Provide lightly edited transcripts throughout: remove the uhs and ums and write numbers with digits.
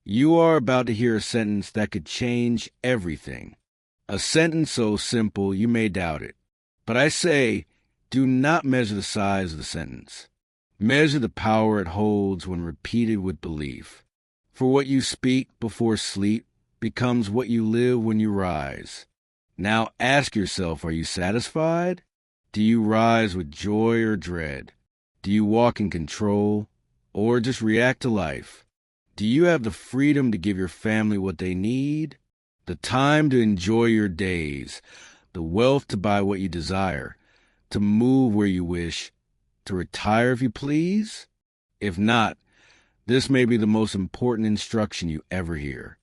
You are about to hear a sentence that could change everything. A sentence so simple you may doubt it. But I say, do not measure the size of the sentence. Measure the power it holds when repeated with belief. For what you speak before sleep becomes what you live when you rise. Now ask yourself, are you satisfied? Do you rise with joy or dread? Do you walk in control or just react to life? Do you have the freedom to give your family what they need? The time to enjoy your days, the wealth to buy what you desire, to move where you wish, to retire if you please? If not, this may be the most important instruction you ever hear.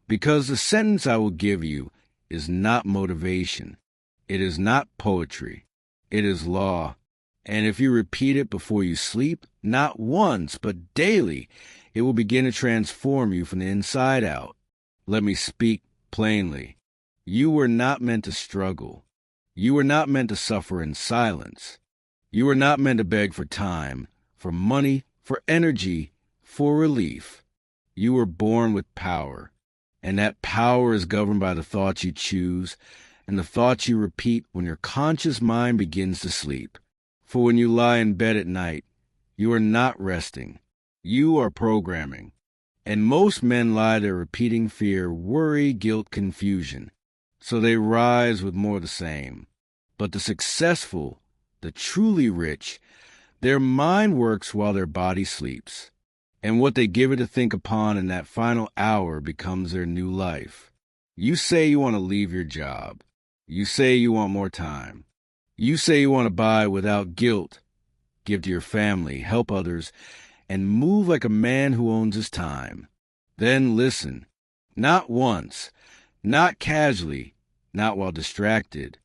Because the sentence I will give you is not motivation. It is not poetry. It is law. And if you repeat it before you sleep, not once, but daily, it will begin to transform you from the inside out. Let me speak plainly. You were not meant to struggle. You were not meant to suffer in silence. You were not meant to beg for time, for money, for energy, for relief. You were born with power, and that power is governed by the thoughts you choose and the thoughts you repeat when your conscious mind begins to sleep. For when you lie in bed at night, you are not resting. You are programming. And most men lie there repeating fear, worry, guilt, confusion. So they rise with more of the same. But the successful, the truly rich, their mind works while their body sleeps. And what they give it to think upon in that final hour becomes their new life. You say you want to leave your job. You say you want more time. You say you want to buy without guilt, give to your family, help others, and move like a man who owns his time. Then listen, not once, not casually, not while distracted.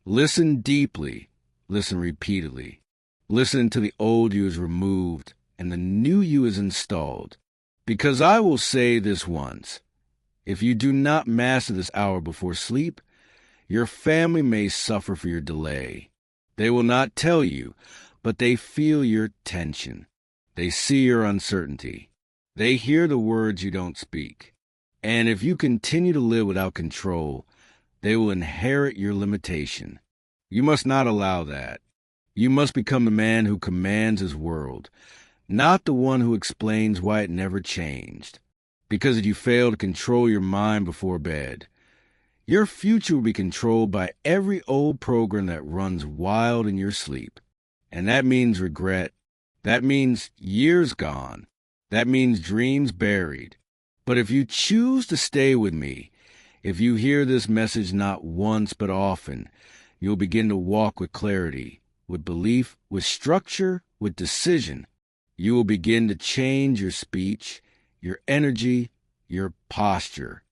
Listen deeply, listen repeatedly. Listen until the old you is removed and the new you is installed. Because I will say this once, if you do not master this hour before sleep, your family may suffer for your delay. They will not tell you, but they feel your tension. They see your uncertainty. They hear the words you don't speak. And if you continue to live without control, they will inherit your limitation. You must not allow that. You must become the man who commands his world, not the one who explains why it never changed. Because if you fail to control your mind before bed, your future will be controlled by every old program that runs wild in your sleep. And that means regret. That means years gone. That means dreams buried. But if you choose to stay with me, if you hear this message not once but often, you'll begin to walk with clarity, with belief, with structure, with decision. You will begin to change your speech, your energy, your posture.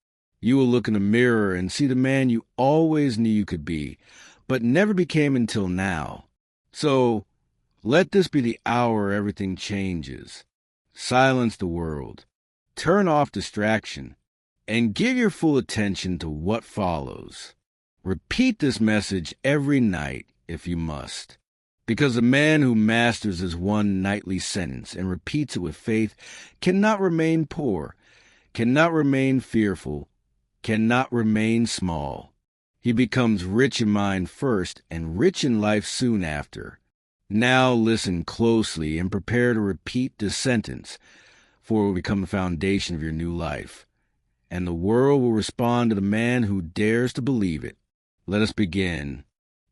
You will look in the mirror and see the man you always knew you could be, but never became until now. So, let this be the hour everything changes. Silence the world. Turn off distraction. And give your full attention to what follows. Repeat this message every night if you must. Because a man who masters his one nightly sentence and repeats it with faith cannot remain poor, cannot remain fearful, cannot remain small. He becomes rich in mind first and rich in life soon after. Now listen closely and prepare to repeat this sentence, for it will become the foundation of your new life. And the world will respond to the man who dares to believe it. Let us begin.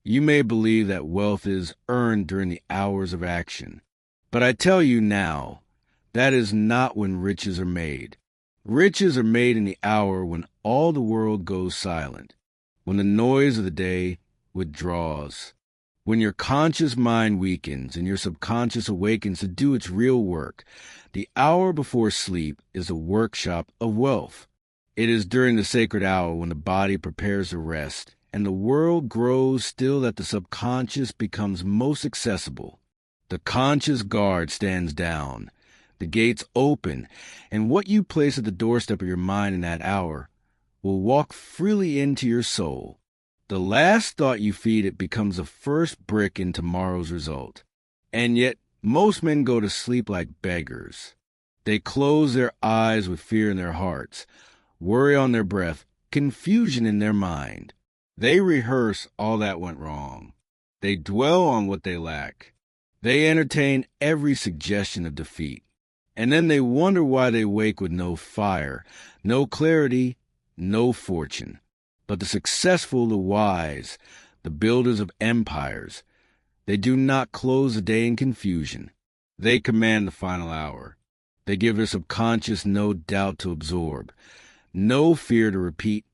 You may believe that wealth is earned during the hours of action. But I tell you now, that is not when riches are made. Riches are made in the hour when all the world goes silent, when the noise of the day withdraws, when your conscious mind weakens and your subconscious awakens to do its real work. The hour before sleep is a workshop of wealth. It is during the sacred hour when the body prepares to rest and the world grows still that the subconscious becomes most accessible. The conscious guard stands down, the gates open, and what you place at the doorstep of your mind in that hour will walk freely into your soul. The last thought you feed it becomes the first brick in tomorrow's result. And yet, most men go to sleep like beggars. They close their eyes with fear in their hearts, worry on their breath, confusion in their mind. They rehearse all that went wrong. They dwell on what they lack. They entertain every suggestion of defeat. And then they wonder why they wake with no fire, no clarity, no fortune. But the successful, the wise, the builders of empires, they do not close the day in confusion. They command the final hour. They give their subconscious no doubt to absorb, no fear to repeat,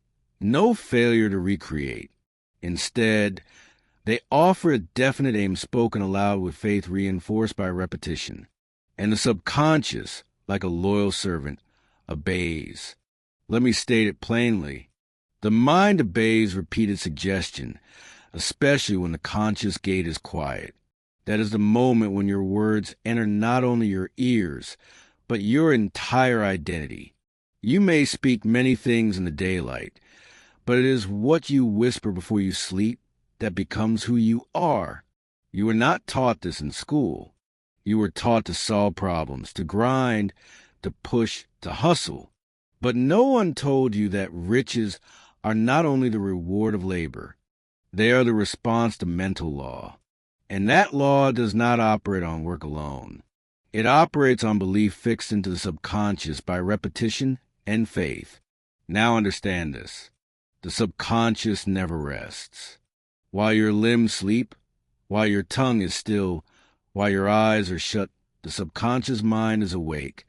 no failure to recreate. Instead, they offer a definite aim spoken aloud with faith reinforced by repetition. And the subconscious, like a loyal servant, obeys. Let me state it plainly. The mind obeys repeated suggestion, especially when the conscious gate is quiet. That is the moment when your words enter not only your ears, but your entire identity. You may speak many things in the daylight, but it is what you whisper before you sleep that becomes who you are. You were not taught this in school. You were taught to solve problems, to grind, to push, to hustle. But no one told you that riches are not only the reward of labor, they are the response to mental law. And that law does not operate on work alone. It operates on belief fixed into the subconscious by repetition and faith. Now understand this. The subconscious never rests. While your limbs sleep, while your tongue is still, while your eyes are shut, the subconscious mind is awake,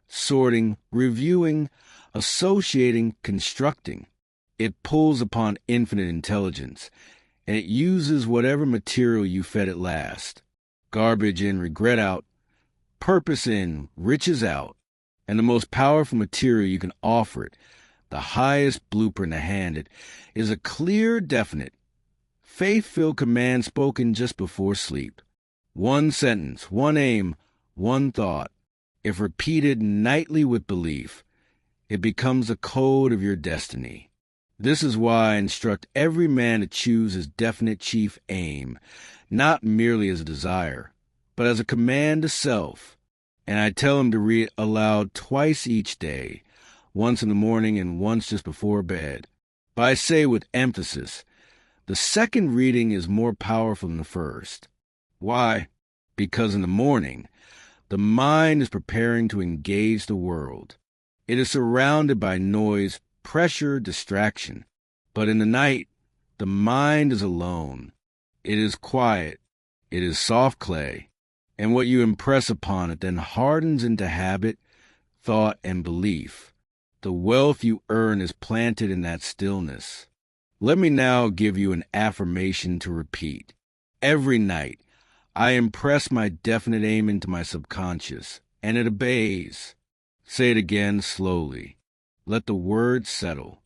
sorting, reviewing, associating, constructing. It pulls upon infinite intelligence, and it uses whatever material you fed it last. Garbage in, regret out, purpose in, riches out. And the most powerful material you can offer it, the highest blueprint to hand it, is a clear, definite, faith-filled command spoken just before sleep. One sentence, one aim, one thought. If repeated nightly with belief, it becomes the code of your destiny. This is why I instruct every man to choose his definite chief aim, not merely as a desire, but as a command to self. And I tell him to read it aloud twice each day, once in the morning and once just before bed. But I say with emphasis, the second reading is more powerful than the first. Why? Because in the morning, the mind is preparing to engage the world. It is surrounded by noise, pressure, distraction. But in the night, the mind is alone. It is quiet. It is soft clay. And what you impress upon it then hardens into habit, thought, and belief. The wealth you earn is planted in that stillness. Let me now give you an affirmation to repeat. Every night, I impress my definite aim into my subconscious, and it obeys. Say it again slowly. Let the words settle,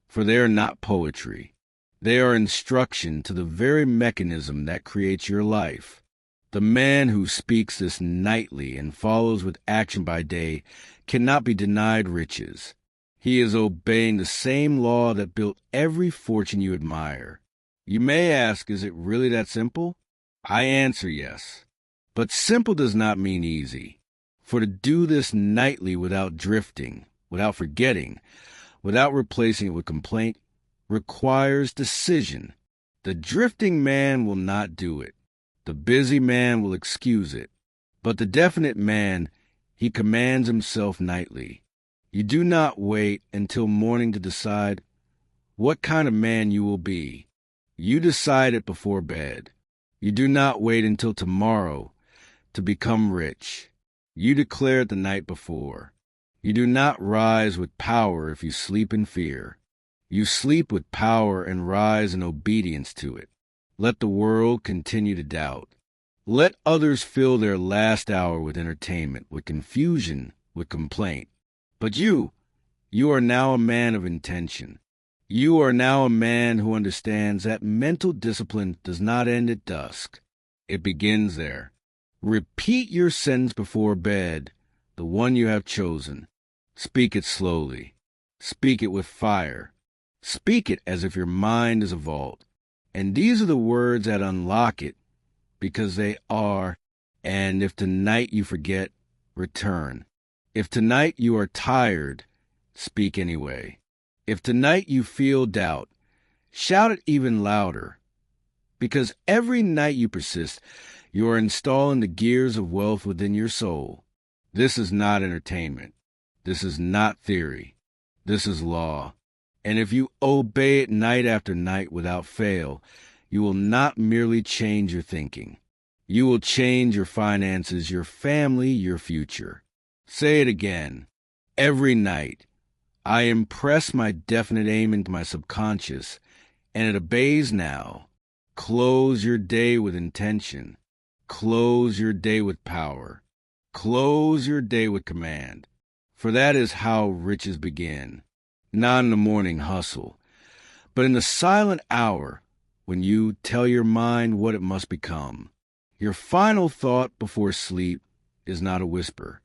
for they are not poetry. They are instruction to the very mechanism that creates your life. The man who speaks this nightly and follows with action by day cannot be denied riches. He is obeying the same law that built every fortune you admire. You may ask, is it really that simple? I answer yes. But simple does not mean easy. For to do this nightly without drifting, without forgetting, without replacing it with complaint, requires decision. The drifting man will not do it. The busy man will excuse it. But the definite man, he commands himself nightly. You do not wait until morning to decide what kind of man you will be. You decide it before bed. You do not wait until tomorrow to become rich. You declare it the night before. You do not rise with power if you sleep in fear. You sleep with power and rise in obedience to it. Let the world continue to doubt. Let others fill their last hour with entertainment, with confusion, with complaint. But you are now a man of intention. You are now a man who understands that mental discipline does not end at dusk. It begins there. Repeat your sentence before bed, the one you have chosen. Speak it slowly. Speak it with fire. Speak it as if your mind is a vault. And these are the words that unlock it, because they are, and if tonight you forget, return. If tonight you are tired, speak anyway. If tonight you feel doubt, shout it even louder. Because every night you persist, you are installing the gears of wealth within your soul. This is not entertainment. This is not theory. This is law. And if you obey it night after night without fail, you will not merely change your thinking. You will change your finances, your family, your future. Say it again. Every night, I impress my definite aim into my subconscious, and it obeys now. Close your day with intention. Close your day with power. Close your day with command. For that is how riches begin. Not in the morning hustle, but in the silent hour when you tell your mind what it must become. Your final thought before sleep is not a whisper.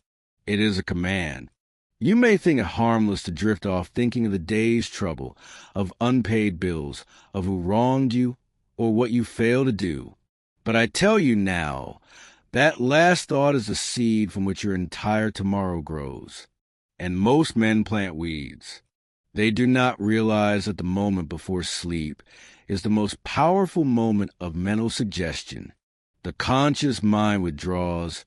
It is a command. You may think it harmless to drift off thinking of the day's trouble, of unpaid bills, of who wronged you, or what you failed to do. But I tell you now, that last thought is the seed from which your entire tomorrow grows. And most men plant weeds. They do not realize that the moment before sleep is the most powerful moment of mental suggestion. The conscious mind withdraws,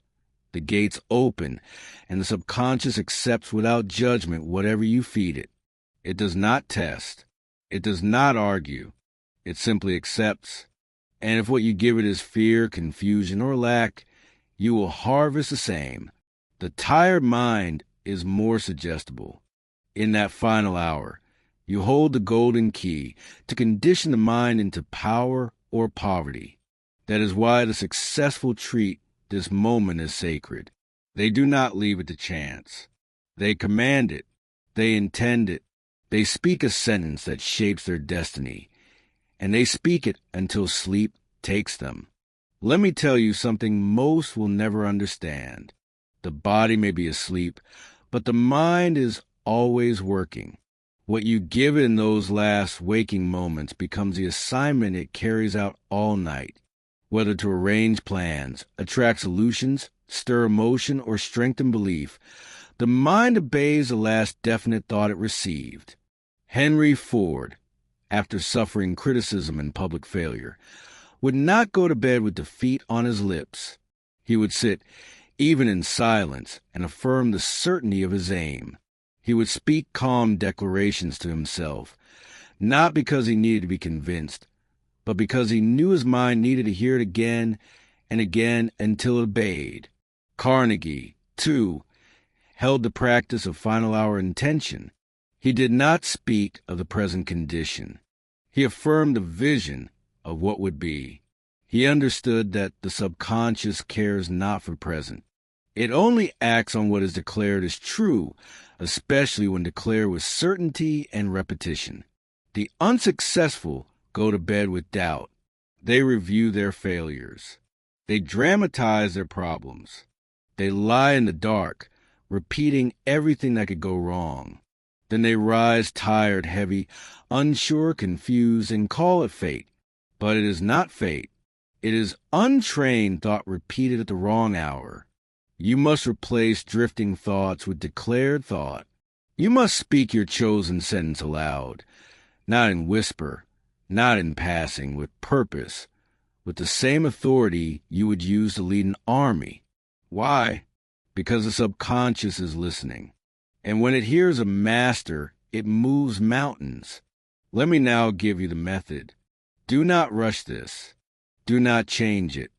the gates open, and the subconscious accepts without judgment whatever you feed it. It does not test. It does not argue. It simply accepts. And if what you give it is fear, confusion, or lack, you will harvest the same. The tired mind is more suggestible. In that final hour, you hold the golden key to condition the mind into power or poverty. That is why the successful treat this moment as sacred. They do not leave it to chance. They command it. They intend it. They speak a sentence that shapes their destiny, and they speak it until sleep takes them. Let me tell you something most will never understand. The body may be asleep, but the mind is always working. What you give it in those last waking moments becomes the assignment it carries out all night, whether to arrange plans, attract solutions, stir emotion, or strengthen belief. The mind obeys the last definite thought it received. Henry Ford, after suffering criticism and public failure, would not go to bed with defeat on his lips. He would sit, even in silence, and affirm the certainty of his aim. He would speak calm declarations to himself, not because he needed to be convinced, but because he knew his mind needed to hear it again and again until it obeyed. Carnegie, too, held the practice of final hour intention. He did not speak of the present condition. He affirmed the vision of what would be. He understood that the subconscious cares not for present. It only acts on what is declared as true, especially when declared with certainty and repetition. The unsuccessful go to bed with doubt. They review their failures. They dramatize their problems. They lie in the dark, repeating everything that could go wrong. Then they rise tired, heavy, unsure, confused, and call it fate. But it is not fate. It is untrained thought repeated at the wrong hour. You must replace drifting thoughts with declared thought. You must speak your chosen sentence aloud, not in whisper, not in passing, with purpose, with the same authority you would use to lead an army. Why? Because the subconscious is listening. And when it hears a master, it moves mountains. Let me now give you the method. Do not rush this. Do not change it.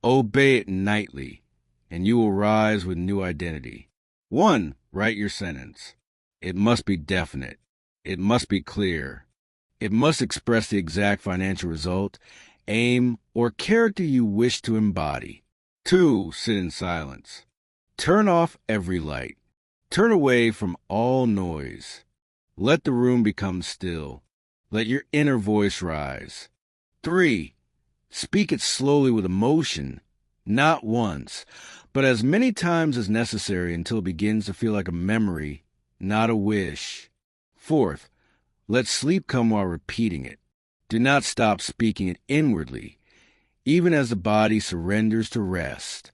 Obey it nightly, and you will rise with new identity. 1. Write your sentence. It must be definite. It must be clear. It must express the exact financial result, aim, or character you wish to embody. 2. Sit in silence. Turn off every light. Turn away from all noise. Let the room become still. Let your inner voice rise. 3. Speak it slowly with emotion, not once, but as many times as necessary until it begins to feel like a memory, not a wish. 4. Let sleep come while repeating it. Do not stop speaking it inwardly, even as the body surrenders to rest.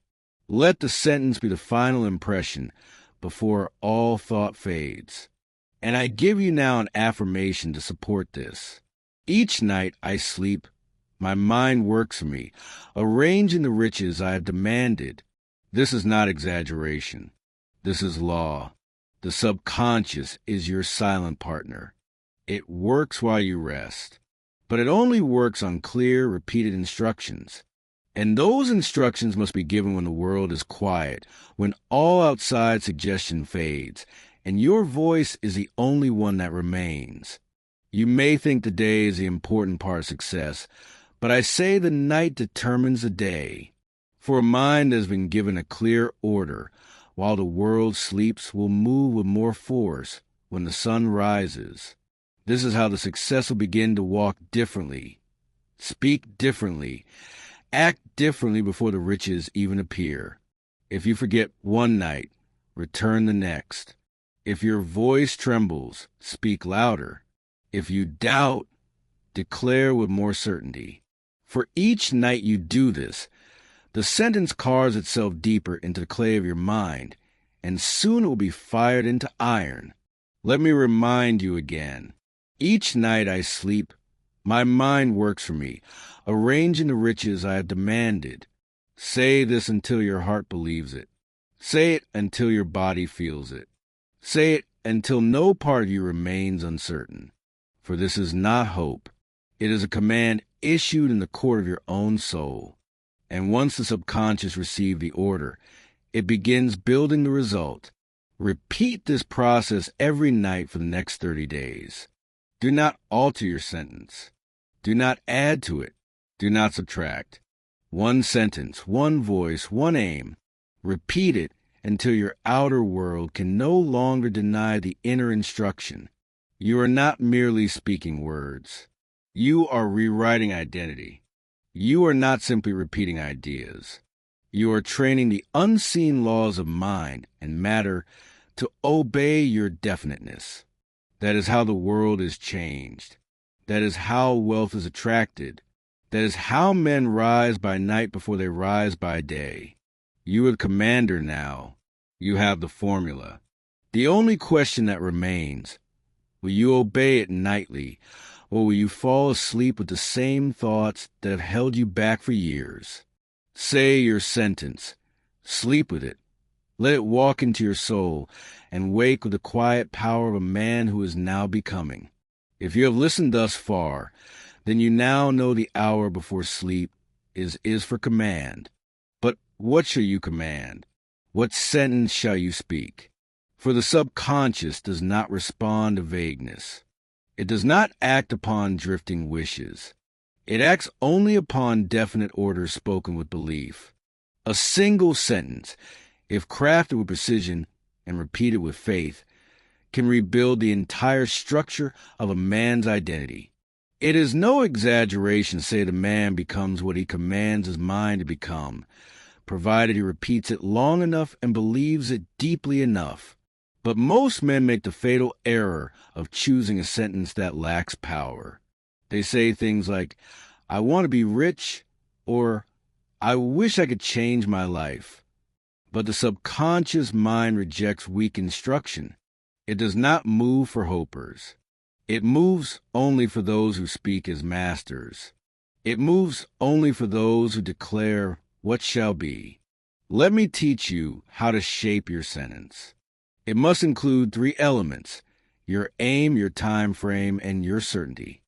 Let the sentence be the final impression, before all thought fades. And I give you now an affirmation to support this. Each night I sleep, my mind works for me, arranging the riches I have demanded. This is not exaggeration. This is law. The subconscious is your silent partner. It works while you rest, but it only works on clear, repeated instructions. And those instructions must be given when the world is quiet, when all outside suggestion fades, and your voice is the only one that remains. You may think the day is the important part of success, but I say the night determines the day. For a mind that has been given a clear order, while the world sleeps, will move with more force when the sun rises. This is how the success will begin to walk differently, speak differently, act differently before the riches even appear. If you forget one night, return the next. If your voice trembles, speak louder. If you doubt, declare with more certainty. For each night you do this, the sentence carves itself deeper into the clay of your mind, and soon it will be fired into iron. Let me remind you again. Each night I sleep, my mind works for me, arranging the riches I have demanded. Say this until your heart believes it. Say it until your body feels it. Say it until no part of you remains uncertain. For this is not hope. It is a command issued in the court of your own soul. And once the subconscious receives the order, it begins building the result. Repeat this process every night for the next 30 days. Do not alter your sentence. Do not add to it. Do not subtract. One sentence, one voice, one aim. Repeat it until your outer world can no longer deny the inner instruction. You are not merely speaking words. You are rewriting identity. You are not simply repeating ideas. You are training the unseen laws of mind and matter to obey your definiteness. That is how the world is changed. That is how wealth is attracted. That is how men rise by night before they rise by day. You are the commander now. You have the formula. The only question that remains, will you obey it nightly, or will you fall asleep with the same thoughts that have held you back for years? Say your sentence. Sleep with it. Let it walk into your soul and wake with the quiet power of a man who is now becoming. If you have listened thus far, then you now know the hour before sleep is for command. But what shall you command? What sentence shall you speak? For the subconscious does not respond to vagueness. It does not act upon drifting wishes. It acts only upon definite orders spoken with belief. A single sentence, if crafted with precision and repeated with faith, can rebuild the entire structure of a man's identity. It is no exaggeration to say the man becomes what he commands his mind to become, provided he repeats it long enough and believes it deeply enough. But most men make the fatal error of choosing a sentence that lacks power. They say things like, I want to be rich, or I wish I could change my life. But the subconscious mind rejects weak instruction. It does not move for hopers. It moves only for those who speak as masters. It moves only for those who declare what shall be. Let me teach you how to shape your sentence. It must include 3 elements: your aim, your time frame, and your certainty.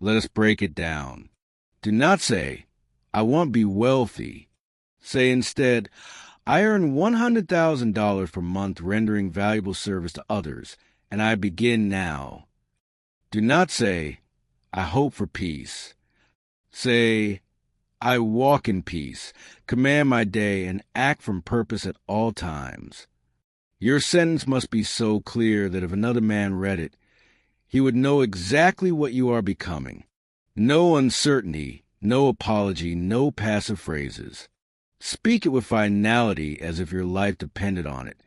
Let us break it down. Do not say, I want to be wealthy. Say instead, I earn $100,000 per month rendering valuable service to others, and I begin now. Do not say, I hope for peace. Say, I walk in peace, command my day, and act from purpose at all times. Your sentence must be so clear that if another man read it, he would know exactly what you are becoming. No uncertainty, no apology, no passive phrases. Speak it with finality as if your life depended on it,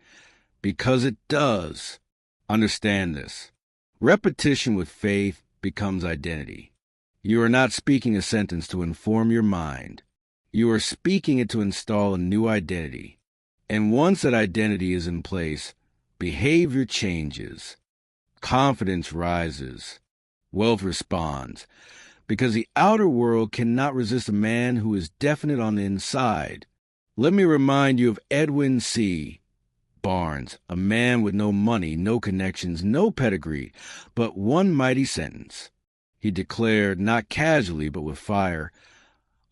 because it does. Understand this. Repetition with faith becomes identity. You are not speaking a sentence to inform your mind. You are speaking it to install a new identity. And once that identity is in place, behavior changes, confidence rises, wealth responds, because the outer world cannot resist a man who is definite on the inside. Let me remind you of Edwin C. Barnes, a man with no money, no connections, no pedigree, but one mighty sentence. He declared, not casually but with fire,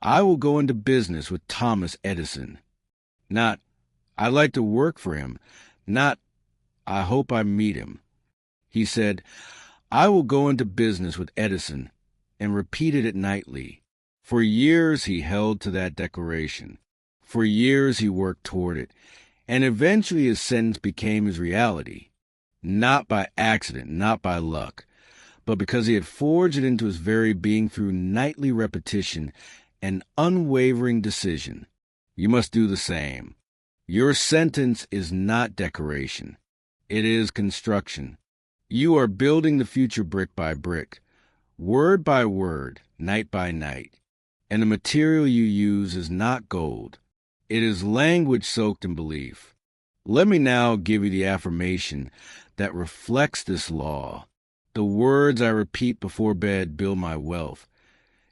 "I will go into business with Thomas Edison." Not, "I'd like to work for him." Not, "I hope I meet him." He said, "I will go into business with Edison," and repeated it nightly. For years he held to that declaration. For years he worked toward it, and eventually his sentence became his reality. Not by accident, not by luck, but because he had forged it into his very being through nightly repetition and unwavering decision. You must do the same. Your sentence is not decoration. It is construction. You are building the future brick by brick, word by word, night by night. And the material you use is not gold. It is language soaked in belief. Let me now give you the affirmation that reflects this law. The words I repeat before bed build my wealth,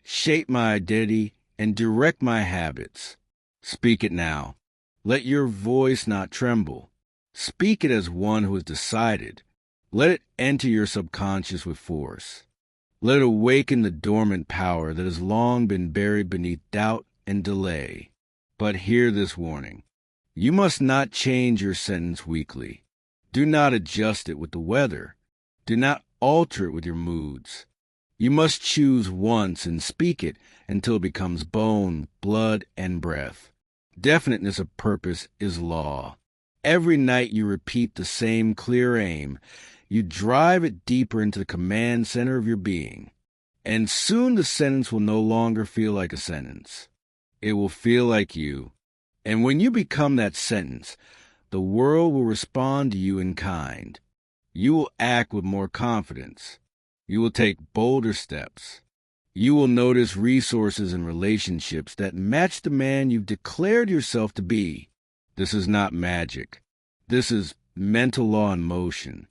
shape my identity, and direct my habits. Speak it now. Let your voice not tremble. Speak it as one who has decided. Let it enter your subconscious with force. Let it awaken the dormant power that has long been buried beneath doubt and delay. But hear this warning. You must not change your sentence weekly. Do not adjust it with the weather. Do not alter it with your moods. You must choose once and speak it until it becomes bone, blood, and breath. Definiteness of purpose is law. Every night you repeat the same clear aim. You drive it deeper into the command center of your being. And soon the sentence will no longer feel like a sentence. It will feel like you. And when you become that sentence, the world will respond to you in kind. You will act with more confidence. You will take bolder steps. You will notice resources and relationships that match the man you've declared yourself to be. This is not magic. This is mental law in motion.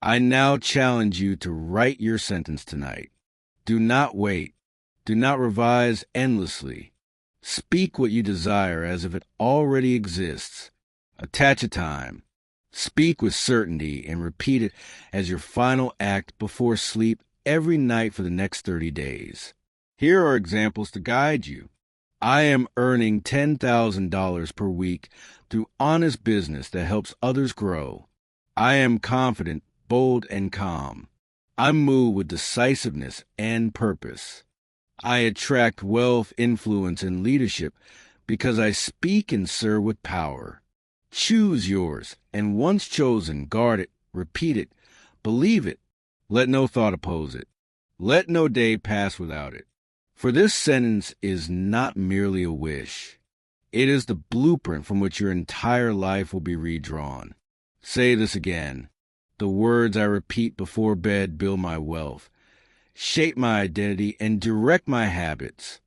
I now challenge you to write your sentence tonight. Do not wait. Do not revise endlessly. Speak what you desire as if it already exists. Attach a time. Speak with certainty and repeat it as your final act before sleep every night for the next 30 days. Here are examples to guide you. I am earning $10,000 per week through honest business that helps others grow. I am confident, bold, and calm. I move with decisiveness and purpose. I attract wealth, influence, and leadership because I speak and serve with power. Choose yours, and once chosen, guard it, repeat it, believe it. Let no thought oppose it. Let no day pass without it. For this sentence is not merely a wish. It is the blueprint from which your entire life will be redrawn. Say this again. The words I repeat before bed build my wealth, shape my identity, and direct my habits.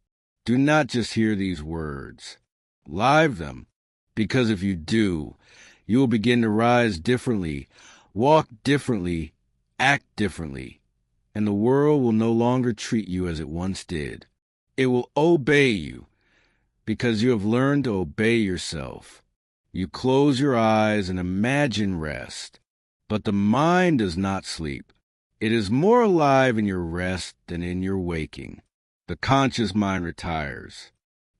Do not just hear these words. Live them, because if you do, you will begin to rise differently, walk differently, act differently, and the world will no longer treat you as it once did. It will obey you, because you have learned to obey yourself. You close your eyes and imagine rest, but the mind does not sleep. It is more alive in your rest than in your waking. The conscious mind retires.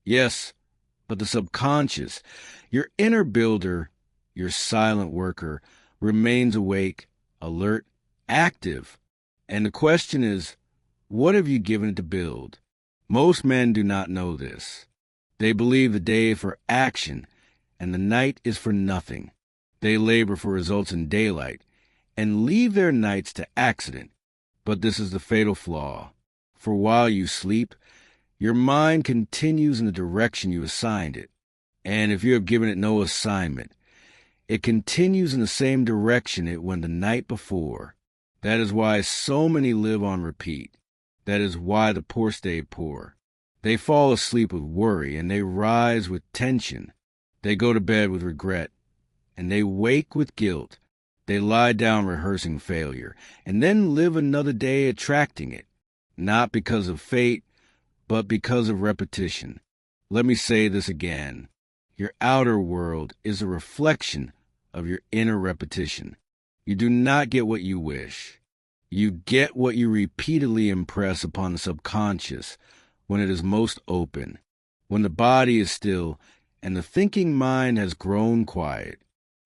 Yes, but the subconscious, your inner builder, your silent worker, remains awake, alert, active. And the question is, what have you given it to build? Most men do not know this. They believe the day is for action and the night is for nothing. They labor for results in daylight and leave their nights to accident. But this is the fatal flaw. For while you sleep, your mind continues in the direction you assigned it. And if you have given it no assignment, it continues in the same direction it went the night before. That is why so many live on repeat. That is why the poor stay poor. They fall asleep with worry, and they rise with tension. They go to bed with regret, and they wake with guilt. They lie down rehearsing failure, and then live another day attracting it, not because of fate, but because of repetition. Let me say this again. Your outer world is a reflection of your inner repetition. You do not get what you wish. You get what you repeatedly impress upon the subconscious when it is most open, when the body is still and the thinking mind has grown quiet.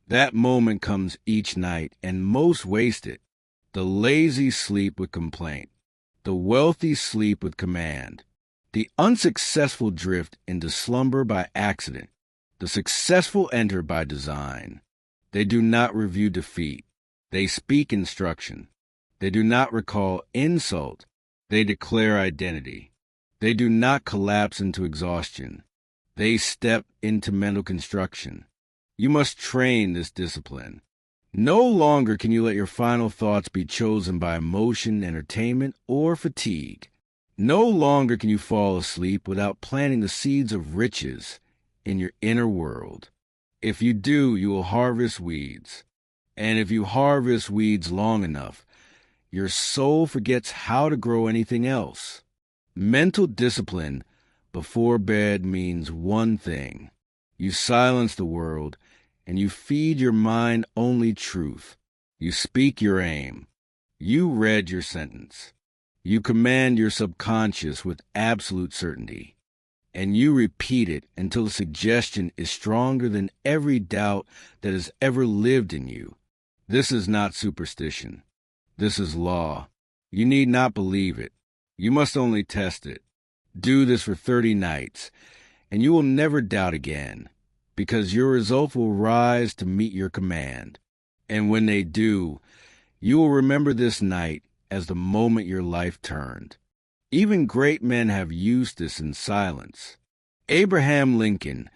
That moment comes each night, and most waste it. The lazy sleep with complaint. The wealthy sleep with command. The unsuccessful drift into slumber by accident. The successful enter by design. They do not review defeat. They speak instruction. They do not recall insult. They declare identity. They do not collapse into exhaustion. They step into mental construction. You must train this discipline. No longer can you let your final thoughts be chosen by emotion, entertainment, or fatigue. No longer can you fall asleep without planting the seeds of riches in your inner world. If you do, you will harvest weeds. And if you harvest weeds long enough, your soul forgets how to grow anything else. Mental discipline before bed means one thing. You silence the world, and you feed your mind only truth. You speak your aim. You read your sentence. You command your subconscious with absolute certainty. And you repeat it until the suggestion is stronger than every doubt that has ever lived in you. This is not superstition. This is law. You need not believe it. You must only test it. Do this for 30 nights, and you will never doubt again, because your results will rise to meet your command. And when they do, you will remember this night as the moment your life turned. Even great men have used this in silence. Abraham Lincoln,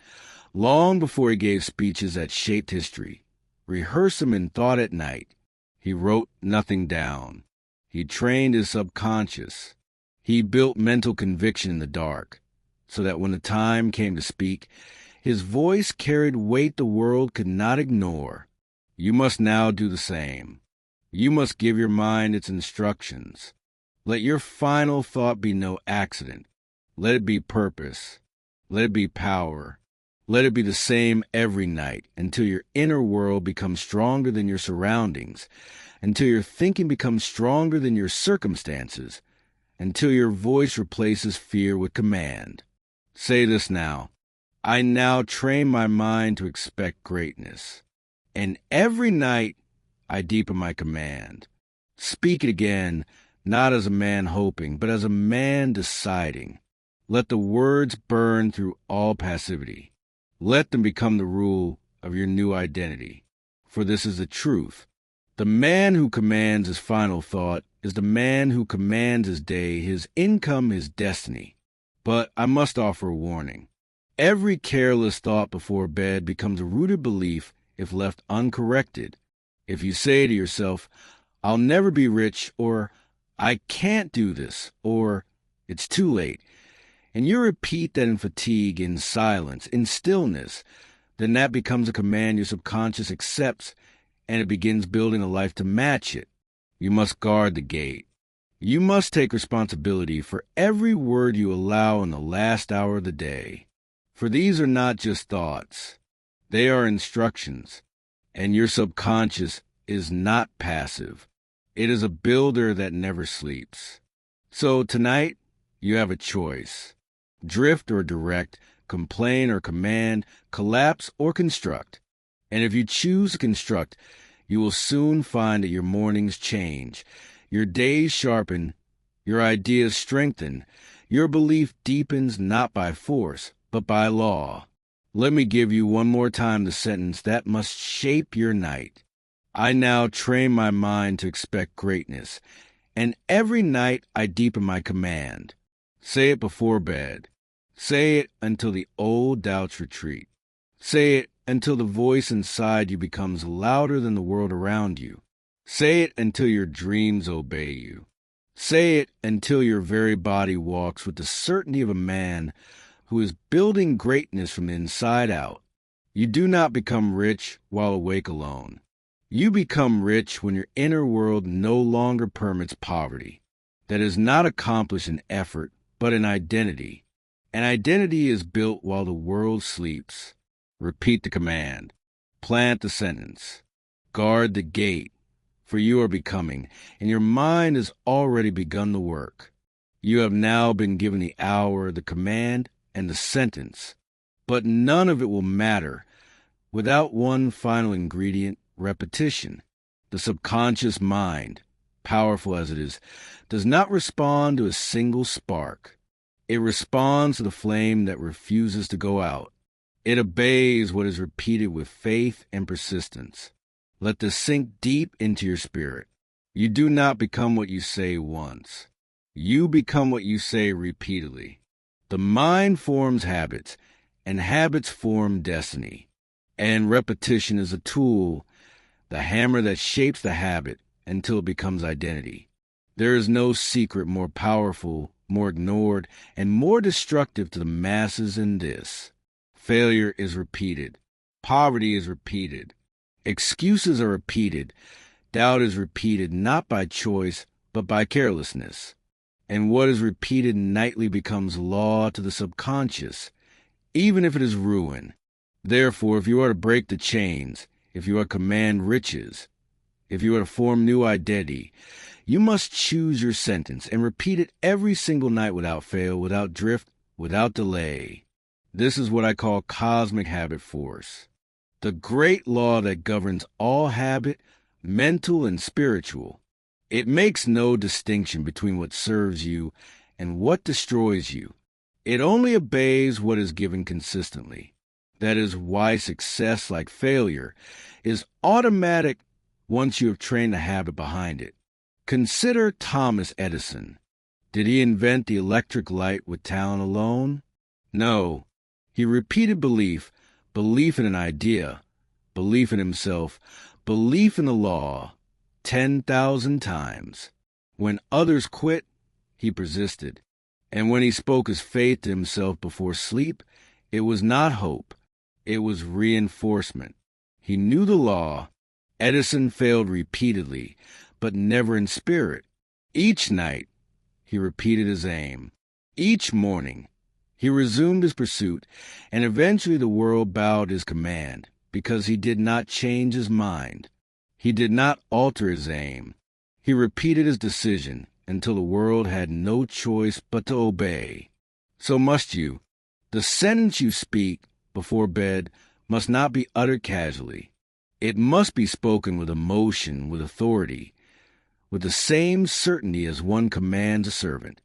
long before he gave speeches that shaped history, rehearsed them in thought at night. He wrote nothing down. He trained his subconscious. He built mental conviction in the dark, so that when the time came to speak, his voice carried weight the world could not ignore. You must now do the same. You must give your mind its instructions. Let your final thought be no accident. Let it be purpose. Let it be power. Let it be the same every night until your inner world becomes stronger than your surroundings, until your thinking becomes stronger than your circumstances, until your voice replaces fear with command. Say this now. I now train my mind to expect greatness. And every night I deepen my command. Speak it again, not as a man hoping, but as a man deciding. Let the words burn through all passivity. Let them become the rule of your new identity. For this is the truth. The man who commands his final thought is the man who commands his day, his income, his destiny. But I must offer a warning. Every careless thought before bed becomes a rooted belief if left uncorrected. If you say to yourself, I'll never be rich, or I can't do this, or it's too late, and you repeat that in fatigue, in silence, in stillness, then that becomes a command your subconscious accepts, and it begins building a life to match it. You must guard the gate. You must take responsibility for every word you allow in the last hour of the day. For these are not just thoughts. They are instructions. And your subconscious is not passive. It is a builder that never sleeps. So tonight, you have a choice. Drift or direct, complain or command, collapse or construct. And if you choose to construct, you will soon find that your mornings change, your days sharpen, your ideas strengthen, your belief deepens not by force, but by law. Let me give you one more time the sentence that must shape your night. I now train my mind to expect greatness, and every night I deepen my command. Say it before bed. Say it until the old doubts retreat. Say it until the voice inside you becomes louder than the world around you. Say it until your dreams obey you. Say it until your very body walks with the certainty of a man who is building greatness from the inside out. You do not become rich while awake alone. You become rich when your inner world no longer permits poverty. That is not accomplished in effort, but in identity. And identity is built while the world sleeps. Repeat the command. Plant the sentence. Guard the gate, for you are becoming, and your mind has already begun the work. You have now been given the hour, the command, and the sentence. But none of it will matter without one final ingredient, repetition. The subconscious mind, powerful as it is, does not respond to a single spark. It responds to the flame that refuses to go out. It obeys what is repeated with faith and persistence. Let this sink deep into your spirit. You do not become what you say once. You become what you say repeatedly. The mind forms habits, and habits form destiny. And repetition is a tool, the hammer that shapes the habit until it becomes identity. There is no secret more powerful, more ignored, and more destructive to the masses than this. Failure is repeated. Poverty is repeated. Excuses are repeated. Doubt is repeated not by choice, but by carelessness. And what is repeated nightly becomes law to the subconscious, even if it is ruin. Therefore, if you are to break the chains, if you are to command riches, if you are to form new identity, you must choose your sentence and repeat it every single night without fail, without drift, without delay. This is what I call cosmic habit force, the great law that governs all habit, mental and spiritual. It makes no distinction between what serves you and what destroys you. It only obeys what is given consistently. That is why success, like failure, is automatic once you have trained the habit behind it. Consider Thomas Edison. Did he invent the electric light with talent alone? No. He repeated belief in an idea, belief in himself, belief in the law, 10,000 times. When others quit, he persisted. And when he spoke his faith to himself before sleep, it was not hope. It was reinforcement. He knew the law. Edison failed repeatedly, but never in spirit. Each night, he repeated his aim. Each morning, he resumed his pursuit, and eventually the world bowed his command, because he did not change his mind. He did not alter his aim. He repeated his decision until the world had no choice but to obey. So must you. The sentence you speak before bed must not be uttered casually. It must be spoken with emotion, with authority, with the same certainty as one commands a servant.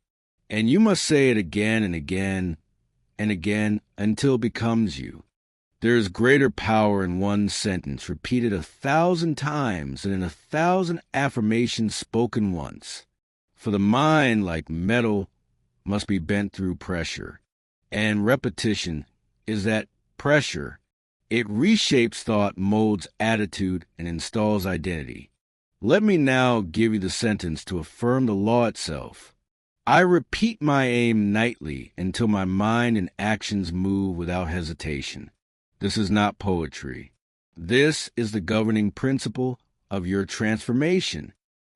And you must say it again and again and again until it becomes you. There is greater power in one sentence repeated 1,000 times than in 1,000 affirmations spoken once. For the mind, like metal, must be bent through pressure. And repetition is that pressure. It reshapes thought, molds attitude, and installs identity. Let me now give you the sentence to affirm the law itself. I repeat my aim nightly until my mind and actions move without hesitation. This is not poetry. This is the governing principle of your transformation.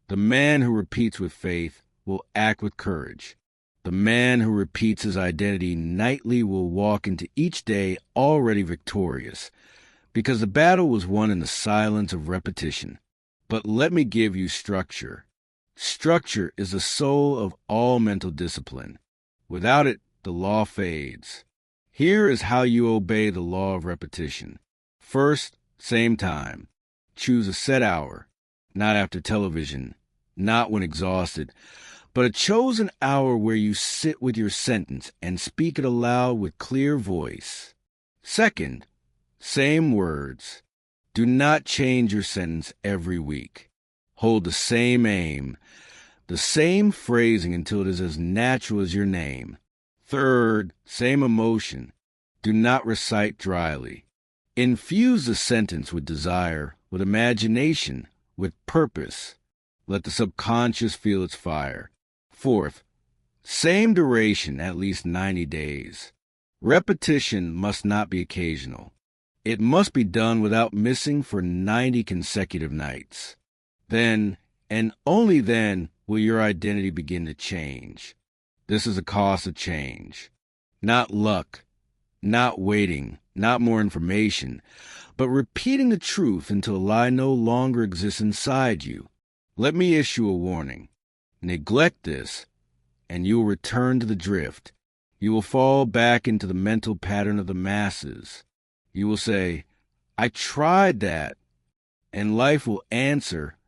The man who repeats with faith will act with courage. The man who repeats his identity nightly will walk into each day already victorious, because the battle was won in the silence of repetition. But let me give you structure. Structure is the soul of all mental discipline. Without it, the law fades. Here is how you obey the law of repetition. First, same time. Choose a set hour, not after television, not when exhausted, but a chosen hour where you sit with your sentence and speak it aloud with clear voice. Second, same words. Do not change your sentence every week. Hold the same aim, the same phrasing until it is as natural as your name. Third, same emotion. Do not recite dryly. Infuse the sentence with desire, with imagination, with purpose. Let the subconscious feel its fire. Fourth, same duration, at least 90 days. Repetition must not be occasional. It must be done without missing for 90 consecutive nights. Then, and only then, will your identity begin to change. This is the cost of change. Not luck, not waiting, not more information, but repeating the truth until a lie no longer exists inside you. Let me issue a warning. Neglect this, and you will return to the drift. You will fall back into the mental pattern of the masses. You will say, I tried that, and life will answer,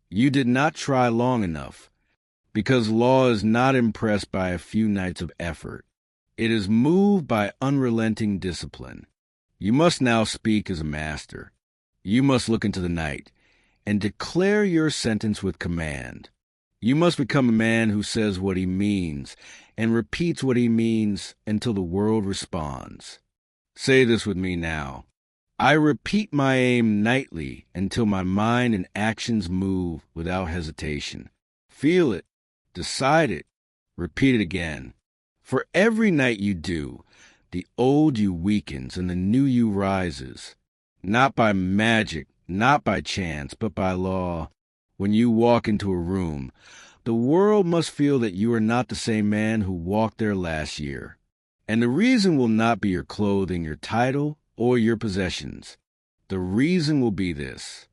you did not try long enough, because law is not impressed by a few nights of effort. It is moved by unrelenting discipline. You must now speak as a master. You must look into the night and declare your sentence with command. You must become a man who says what he means and repeats what he means until the world responds. Say this with me now. I repeat my aim nightly until my mind and actions move without hesitation. Feel it. Decide it. Repeat it again. For every night you do, the old you weakens and the new you rises. Not by magic, not by chance, but by law. When you walk into a room, the world must feel that you are not the same man who walked there last year. And the reason will not be your clothing, your title, or your possessions. The reason will be this.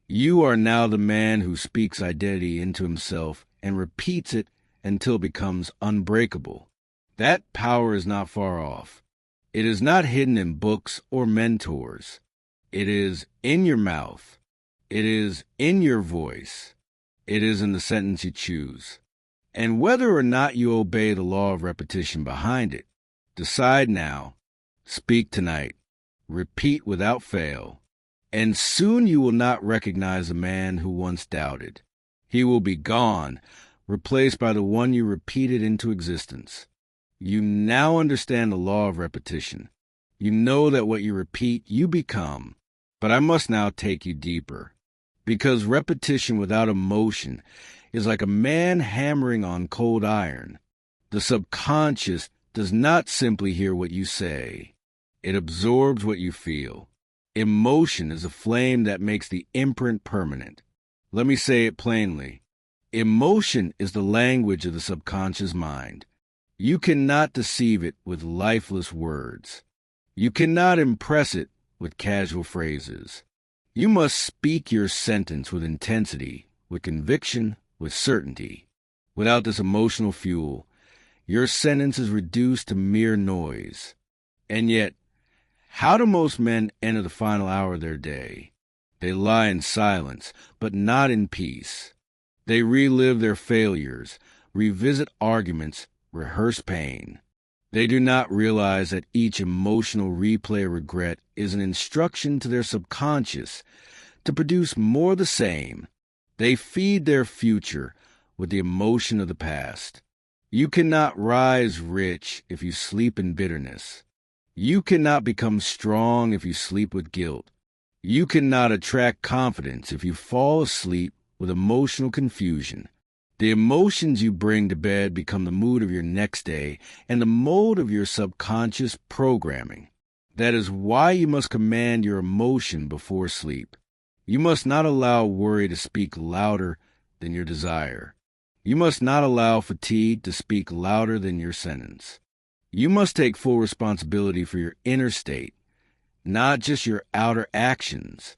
You are now the man who speaks identity into himself and repeats it until it becomes unbreakable. That power is not far off. It is not hidden in books or mentors. It is in your mouth. It is in your voice. It is in the sentence you choose. And whether or not you obey the law of repetition behind it, decide now. Speak tonight. Repeat without fail. And soon you will not recognize a man who once doubted. He will be gone, replaced by the one you repeated into existence. You now understand the law of repetition. You know that what you repeat, you become. But I must now take you deeper. Because repetition without emotion is like a man hammering on cold iron. The subconscious does not simply hear what you say. It absorbs what you feel. Emotion is a flame that makes the imprint permanent. Let me say it plainly. Emotion is the language of the subconscious mind. You cannot deceive it with lifeless words. You cannot impress it with casual phrases. You must speak your sentence with intensity, with conviction, with certainty. Without this emotional fuel, your sentence is reduced to mere noise. And yet, how do most men enter the final hour of their day? They lie in silence, but not in peace. They relive their failures, revisit arguments, rehearse pain. They do not realize that each emotional replay of regret is an instruction to their subconscious to produce more of the same. They feed their future with the emotion of the past. You cannot rise rich if you sleep in bitterness. You cannot become strong if you sleep with guilt. You cannot attract confidence if you fall asleep with emotional confusion. The emotions you bring to bed become the mood of your next day and the mode of your subconscious programming. That is why you must command your emotion before sleep. You must not allow worry to speak louder than your desire. You must not allow fatigue to speak louder than your sentence. You must take full responsibility for your inner state, not just your outer actions,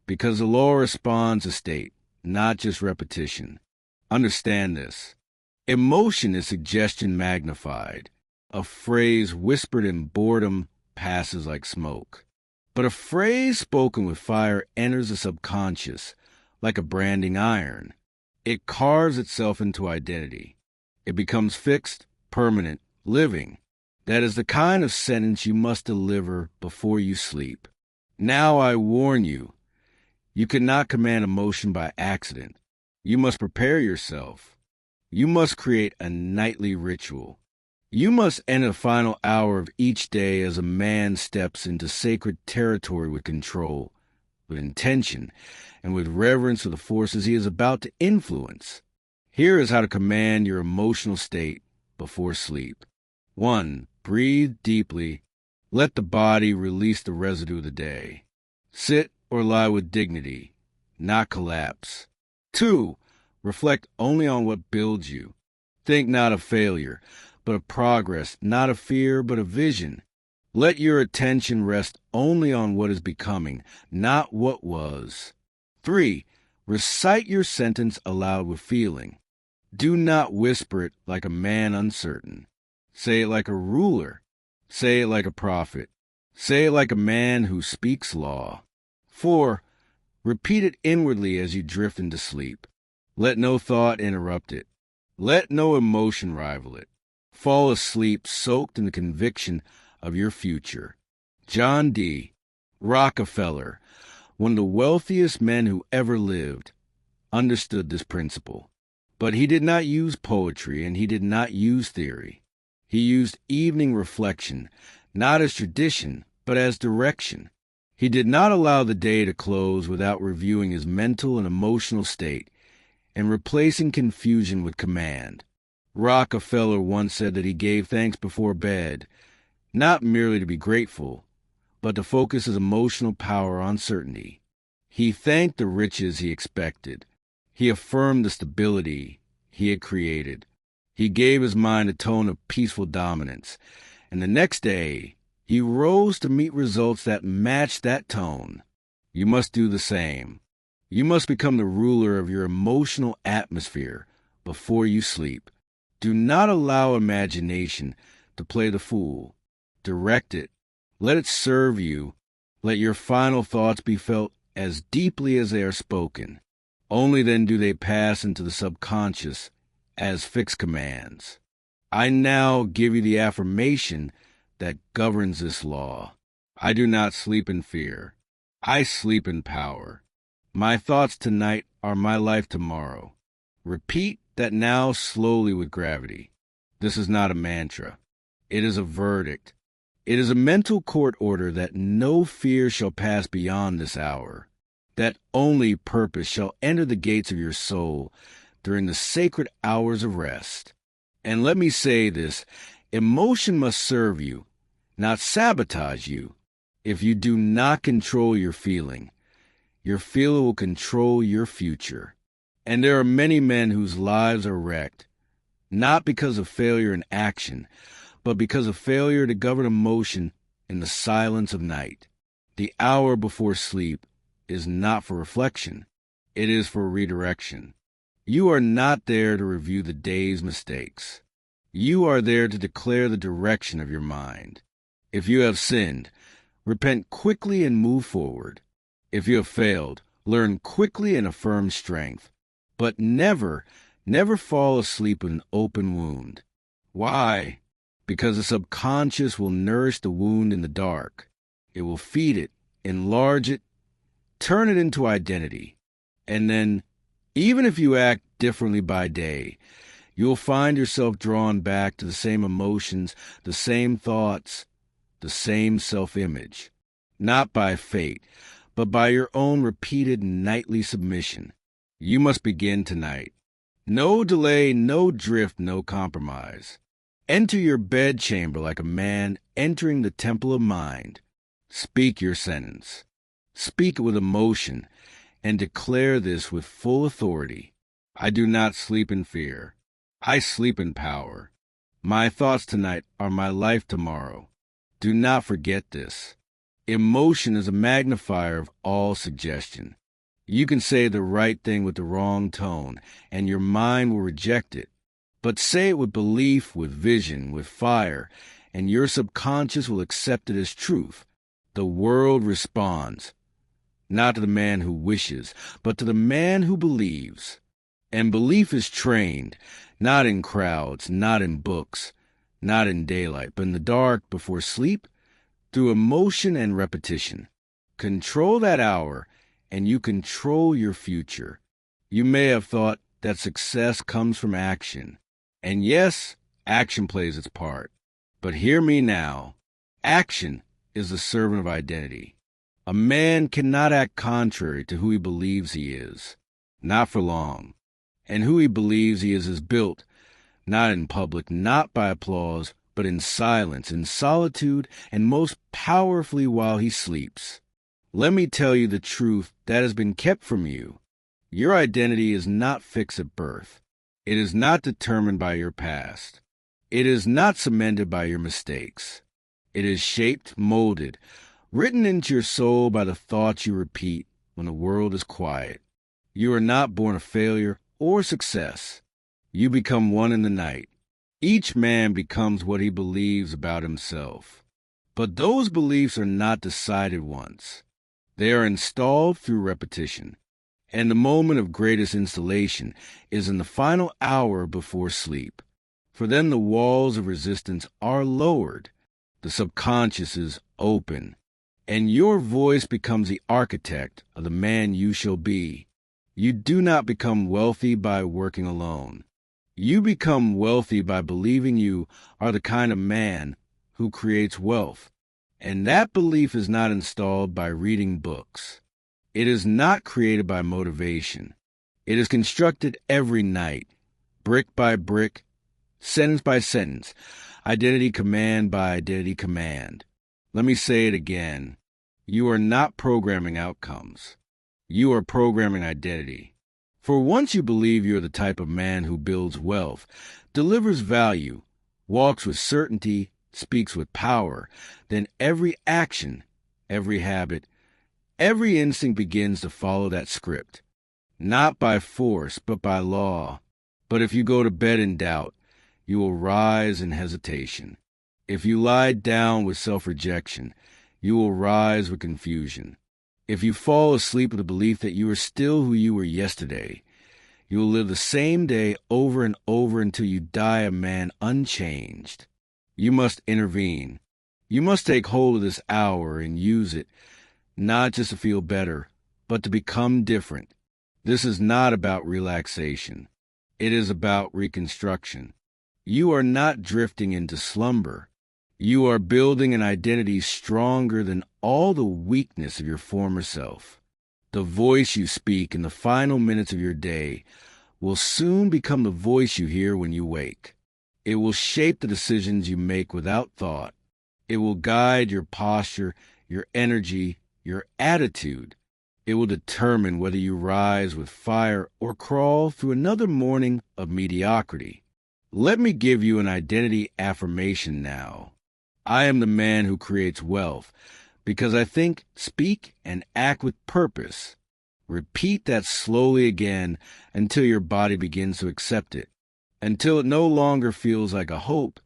because the law responds to state, not just repetition. Understand this. Emotion is suggestion magnified. A phrase whispered in boredom passes like smoke. But a phrase spoken with fire enters the subconscious like a branding iron. It carves itself into identity. It becomes fixed, permanent, living. That is the kind of sentence you must deliver before you sleep. Now I warn you, you cannot command emotion by accident. You must prepare yourself. You must create a nightly ritual. You must enter the final hour of each day as a man steps into sacred territory with control, with intention, and with reverence for the forces he is about to influence. Here is how to command your emotional state before sleep. 1. Breathe deeply. Let the body release the residue of the day. Sit or lie with dignity, not collapse. 2. Reflect only on what builds you. Think not of failure, but of progress, not of fear, but of vision. Let your attention rest only on what is becoming, not what was. 3. Recite your sentence aloud with feeling. Do not whisper it like a man uncertain. Say it like a ruler. Say it like a prophet. Say it like a man who speaks law. 4. Repeat it inwardly as you drift into sleep. Let no thought interrupt it. Let no emotion rival it. Fall asleep soaked in the conviction of your future. John D. Rockefeller, one of the wealthiest men who ever lived, understood this principle. But he did not use poetry and he did not use theory. He used evening reflection, not as tradition, but as direction. He did not allow the day to close without reviewing his mental and emotional state and replacing confusion with command. Rockefeller once said that he gave thanks before bed, not merely to be grateful, but to focus his emotional power on certainty. He thanked the riches he expected. He affirmed the stability he had created. He gave his mind a tone of peaceful dominance, and the next day he rose to meet results that matched that tone. You must do the same. You must become the ruler of your emotional atmosphere before you sleep. Do not allow imagination to play the fool. Direct it. Let it serve you. Let your final thoughts be felt as deeply as they are spoken. Only then do they pass into the subconscious as fixed commands. I now give you the affirmation that governs this law. I do not sleep in fear. I sleep in power. My thoughts tonight are my life tomorrow. Repeat that now slowly with gravity. This is not a mantra. It is a verdict. It is a mental court order that no fear shall pass beyond this hour, that only purpose shall enter the gates of your soul during the sacred hours of rest. And let me say this, emotion must serve you, not sabotage you. If you do not control your feeling will control your future. And there are many men whose lives are wrecked, not because of failure in action, but because of failure to govern emotion in the silence of night. The hour before sleep is not for reflection. It is for redirection. You are not there to review the day's mistakes. You are there to declare the direction of your mind. If you have sinned, repent quickly and move forward. If you have failed, learn quickly and affirm strength. But never fall asleep with an open wound. Why? Because the subconscious will nourish the wound in the dark. It will feed it, enlarge it, turn it into identity. And then, even if you act differently by day, you'll find yourself drawn back to the same emotions, the same thoughts, the same self-image. Not by fate, but by your own repeated nightly submission. You must begin tonight. No delay, no drift, no compromise. Enter your bedchamber like a man entering the temple of mind. Speak your sentence. Speak it with emotion, and declare this with full authority. I do not sleep in fear. I sleep in power. My thoughts tonight are my life tomorrow. Do not forget this. Emotion is a magnifier of all suggestion. You can say the right thing with the wrong tone, and your mind will reject it. But say it with belief, with vision, with fire, and your subconscious will accept it as truth. The world responds, not to the man who wishes, but to the man who believes. And belief is trained, not in crowds, not in books, not in daylight, but in the dark before sleep, through emotion and repetition. Control that hour, and you control your future. You may have thought that success comes from action. And yes, action plays its part. But hear me now. Action is the servant of identity. A man cannot act contrary to who he believes he is. Not for long. And who he believes he is built, not in public, not by applause but in silence, in solitude, and most powerfully while he sleeps. Let me tell you the truth that has been kept from you. Your identity is not fixed at birth. It is not determined by your past. It is not cemented by your mistakes. It is shaped, molded, written into your soul by the thoughts you repeat when the world is quiet. You are not born a failure or success. You become one in the night. Each man becomes what he believes about himself. But those beliefs are not decided once. They are installed through repetition. And the moment of greatest installation is in the final hour before sleep. For then the walls of resistance are lowered. The subconscious is open. And your voice becomes the architect of the man you shall be. You do not become wealthy by working alone. You become wealthy by believing you are the kind of man who creates wealth. And that belief is not installed by reading books. It is not created by motivation. It is constructed every night, brick by brick, sentence by sentence, identity command by identity command. Let me say it again. You are not programming outcomes. You are programming identity. For once you believe you are the type of man who builds wealth, delivers value, walks with certainty, speaks with power, then every action, every habit, every instinct begins to follow that script. Not by force, but by law. But if you go to bed in doubt, you will rise in hesitation. If you lie down with self-rejection, you will rise with confusion. If you fall asleep with the belief that you are still who you were yesterday, you will live the same day over and over until you die a man unchanged. You must intervene. You must take hold of this hour and use it, not just to feel better, but to become different. This is not about relaxation. It is about reconstruction. You are not drifting into slumber. You are building an identity stronger than all the weakness of your former self. The voice you speak in the final minutes of your day will soon become the voice you hear when you wake. It will shape the decisions you make without thought. It will guide your posture, your energy, your attitude. It will determine whether you rise with fire or crawl through another morning of mediocrity. Let me give you an identity affirmation now. I am the man who creates wealth because I think, speak, and act with purpose. Repeat that slowly again until your body begins to accept it, until it no longer feels like a hope,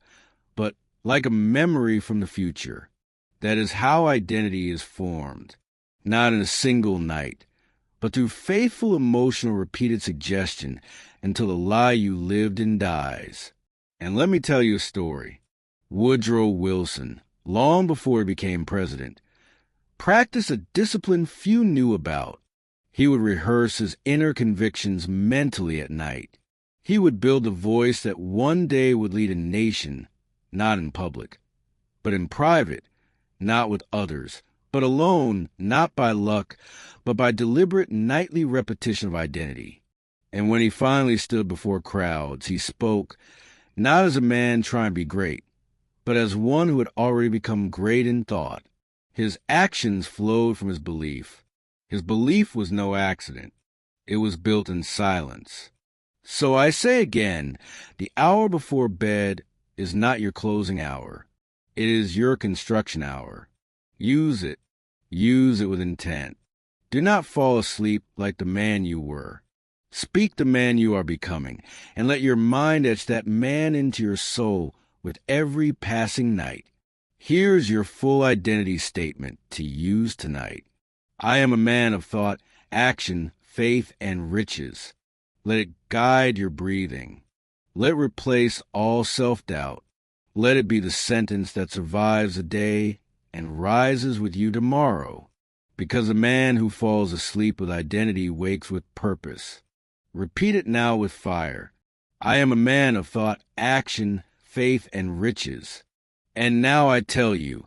but like a memory from the future. That is how identity is formed, not in a single night, but through faithful emotional repeated suggestion until the lie you lived in dies. And let me tell you a story. Woodrow Wilson, long before he became president, practiced a discipline few knew about. He would rehearse his inner convictions mentally at night. He would build a voice that one day would lead a nation, not in public, but in private, not with others, but alone, not by luck, but by deliberate nightly repetition of identity. And when he finally stood before crowds, he spoke not as a man trying to be great, but as one who had already become great in thought. His actions flowed from his belief. His belief was no accident. It was built in silence. So I say again, the hour before bed is not your closing hour. It is your construction hour. Use it. Use it with intent. Do not fall asleep like the man you were. Speak the man you are becoming, and let your mind etch that man into your soul with every passing night. Here's your full identity statement to use tonight. I am a man of thought, action, faith, and riches. Let it guide your breathing. Let it replace all self-doubt. Let it be the sentence that survives the day and rises with you tomorrow. Because a man who falls asleep with identity wakes with purpose. Repeat it now with fire. I am a man of thought, action, faith, and riches. And now I tell you,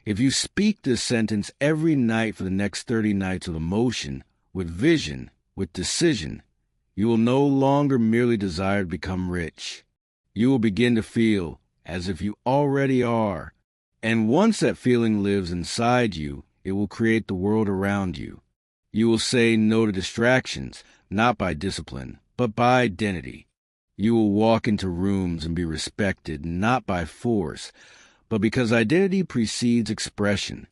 if you speak this sentence every night for the next 30 nights with emotion, with vision, with decision, you will no longer merely desire to become rich. You will begin to feel as if you already are. And once that feeling lives inside you, it will create the world around you. You will say no to distractions, not by discipline, but by identity. You will walk into rooms and be respected, not by force, but because identity precedes expression.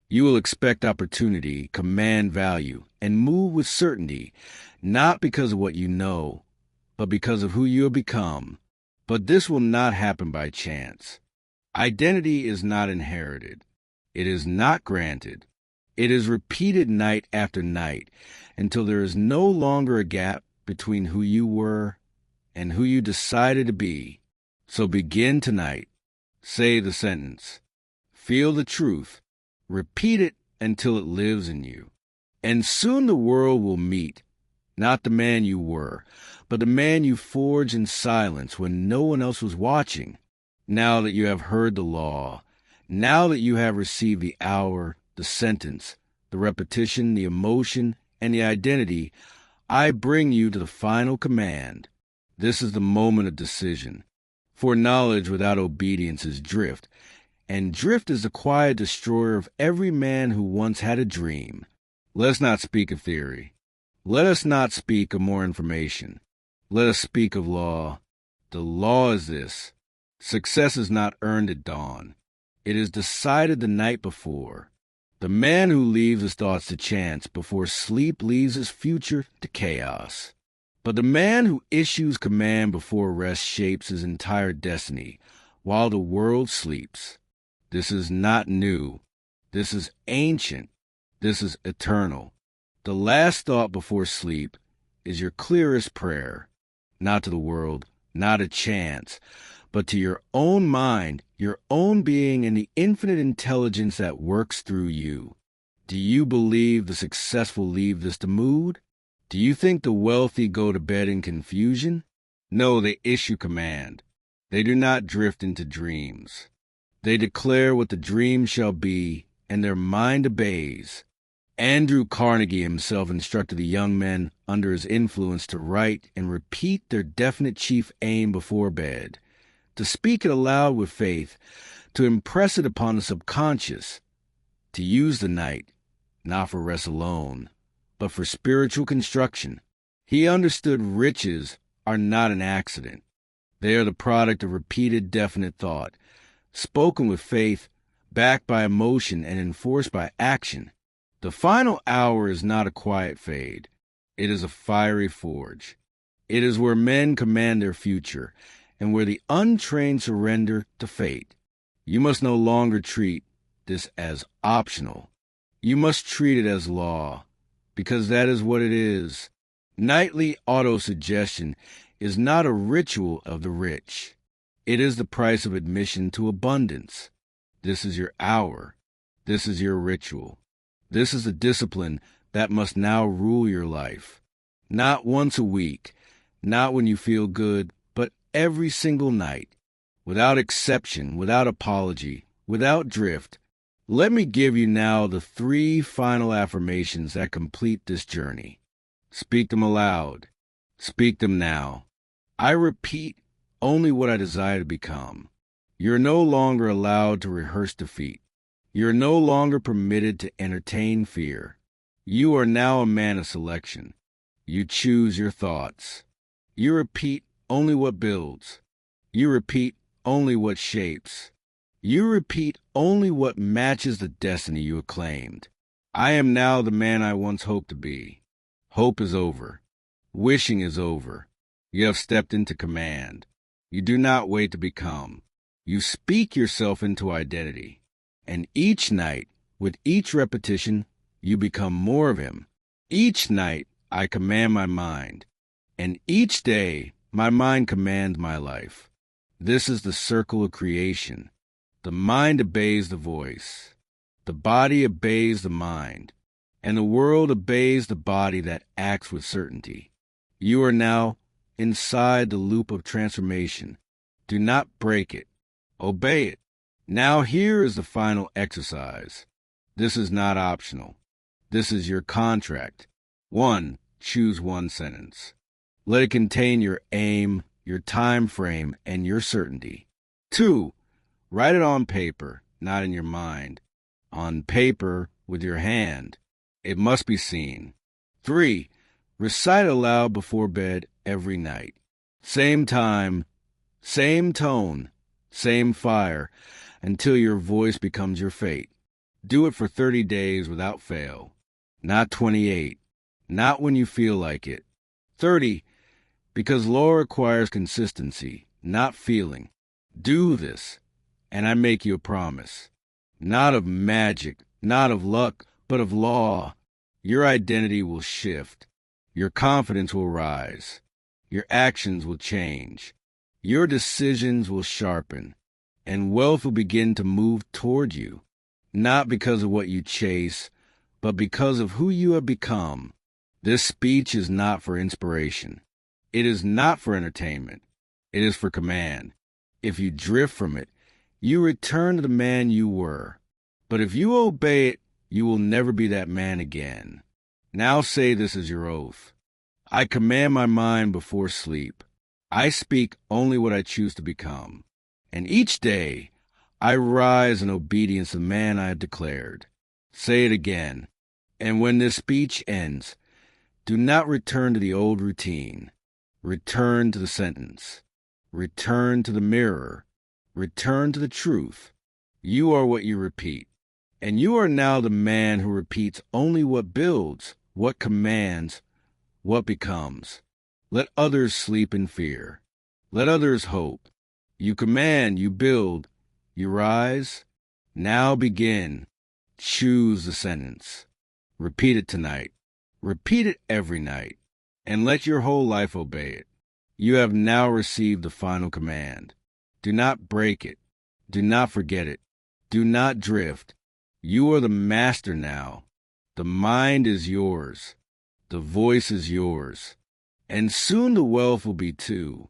You will expect opportunity, command value, and move with certainty, not because of what you know, but because of who you have become. But this will not happen by chance. Identity is not inherited. It is not granted. It is repeated night after night until there is no longer a gap between who you were and who you decided to be. So begin tonight. Say the sentence. Feel the truth. Repeat it until it lives in you. And soon the world will meet, not the man you were, but the man you forged in silence when no one else was watching. Now that you have heard the law, now that you have received the hour, the sentence, the repetition, the emotion, and the identity, I bring you to the final command. This is the moment of decision. For knowledge without obedience is drift, and drift is the quiet destroyer of every man who once had a dream. Let us not speak of theory. Let us not speak of more information. Let us speak of law. The law is this. Success is not earned at dawn. It is decided the night before. The man who leaves his thoughts to chance before sleep leaves his future to chaos. But the man who issues command before rest shapes his entire destiny while the world sleeps. This is not new. This is ancient. This is eternal. The last thought before sleep is your clearest prayer, not to the world, not a chance, but to your own mind, your own being, and the infinite intelligence that works through you. Do you believe the successful leave this to mood? Do you think the wealthy go to bed in confusion? No, they issue command. They do not drift into dreams. They declare what the dream shall be, and their mind obeys. Andrew Carnegie himself instructed the young men under his influence to write and repeat their definite chief aim before bed, to speak it aloud with faith, to impress it upon the subconscious, to use the night, not for rest alone, but for spiritual construction. He understood riches are not an accident. They are the product of repeated definite thought, spoken with faith, backed by emotion, and enforced by action. The final hour is not a quiet fade. It is a fiery forge. It is where men command their future, and where the untrained surrender to fate. You must no longer treat this as optional. You must treat it as law, because that is what it is. Nightly autosuggestion is not a ritual of the rich. It is the price of admission to abundance. This is your hour. This is your ritual. This is the discipline that must now rule your life. Not once a week, not when you feel good, but every single night. Without exception, without apology, without drift. Let me give you now the 3 final affirmations that complete this journey. Speak them aloud. Speak them now. I repeat only what I desire to become. You're no longer allowed to rehearse defeat. You're no longer permitted to entertain fear. You are now a man of selection. You choose your thoughts. You repeat only what builds. You repeat only what shapes. You repeat only what matches the destiny you acclaimed. I am now the man I once hoped to be. Hope is over. Wishing is over. You have stepped into command. You do not wait to become. You speak yourself into identity. And each night, with each repetition, you become more of him. Each night, I command my mind. And each day, my mind commands my life. This is the circle of creation. The mind obeys the voice. The body obeys the mind. And the world obeys the body that acts with certainty. You are now inside the loop of transformation. Do not break it. Obey it. Now here is the final exercise. This is not optional. This is your contract. 1. Choose one sentence. Let it contain your aim, your time frame, and your certainty. 2, write it on paper, not in your mind. On paper with your hand. It must be seen. 3, recite aloud before bed every night. Same time, same tone, same fire, until your voice becomes your fate. Do it for 30 days without fail. Not 28. Not when you feel like it. 30, because law requires consistency, not feeling. Do this, and I make you a promise. Not of magic, not of luck, but of law. Your identity will shift. Your confidence will rise. Your actions will change. Your decisions will sharpen. And wealth will begin to move toward you. Not because of what you chase, but because of who you have become. This speech is not for inspiration. It is not for entertainment. It is for command. If you drift from it, you return to the man you were. But if you obey it, you will never be that man again. Now say this as your oath. I command my mind before sleep. I speak only what I choose to become. And each day, I rise in obedience to the man I have declared. Say it again. And when this speech ends, do not return to the old routine. Return to the sentence. Return to the mirror. Return to the truth. You are what you repeat. And you are now the man who repeats only what builds, what commands, what becomes. Let others sleep in fear. Let others hope. You command, you build, you rise. Now begin. Choose the sentence. Repeat it tonight. Repeat it every night. And let your whole life obey it. You have now received the final command. Do not break it. Do not forget it. Do not drift. You are the master now. The mind is yours. The voice is yours. And soon the wealth will be too.